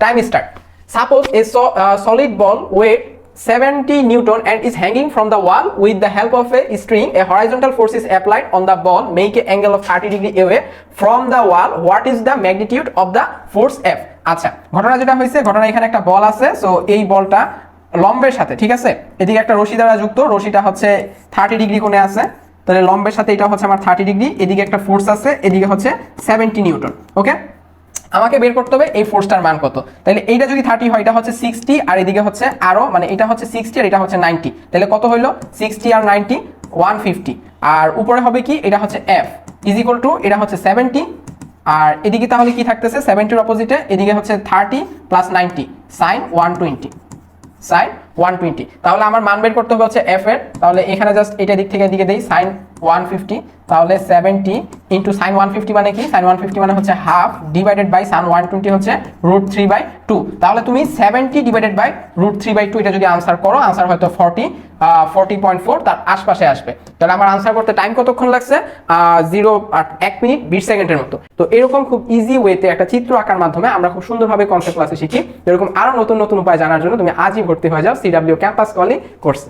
Time start. Suppose a solid ball weight 70 Newton and is hanging from the wall with the help of a string. A horizontal force is applied on the ball, make an angle of 30 degree away from the wall. What is the magnitude of the force F? আচ্ছা, ঘটনা যেটা হয়েছে, ঘটনা এখানে একটা বল আছে, so এই বলটা লম্বের সাথে, ঠিক আছে, এদিকে একটা রশি দ্বারা যুক্ত, রশিটা হচ্ছে 30 ডিগ্রি কোণে আছে, তাহলে লম্বের সাথে এটা হচ্ছে আমার 30 ডিগ্রি, এদিকে একটা ফোর্স আছে, এদিকে হচ্ছে 70 নিউটন। ওকে, আমাকে বের করতে হবে এই ফোর্সটার মান কত। তাহলে এইটা যদি 30 হয়, এটা হচ্ছে 60, আর এদিকে হচ্ছে আরো, মানে এটা হচ্ছে 60 আর এটা হচ্ছে 90, তাহলে কত হইলো 60 আর 90 150, আর উপরে হবে কি, এটা হচ্ছে F ইজ ইকুয়াল টু, এটা হচ্ছে 70, আর এদিকে তাহলে কি থাকতেছে 70 এর অপোজিটে, এদিকে হচ্ছে 30 প্লাস 90 sin 120, sin 120। তাহলে আমার মান বের করতে হবে হচ্ছে F এর, তাহলে এখানে জাস্ট এটা দিক থেকে এদিকে দেই sin 150, তাহলে 70 ইনটু sin 150 মানে কি, sin 150 মানে হচ্ছে হাফ ডিভাইডেড বাই sin 120 হচ্ছে √3/2। তাহলে তুমি 70 ডিভাইডেড বাই √3/2 এটা যদি আনসার করো, আনসার হয়তো 40.4 তার আশপাশে আসবে। তাহলে আমার আনসার করতে টাইম কতক্ষণ লাগছে, 1 মিনিট 20 সেকেন্ডের মতো। তো এরকম খুব ইজি ওয়েতে একটা চিত্র আঁকার মাধ্যমে আমরা খুব সুন্দরভাবে কনসেপ্ট ক্লাসে শিখি। এরকম আরো নতুন নতুন উপায় জানার জন্য তুমি আজই ভর্তি হয়ে যাও CW ক্যাম্পাস কলি কোর্সে।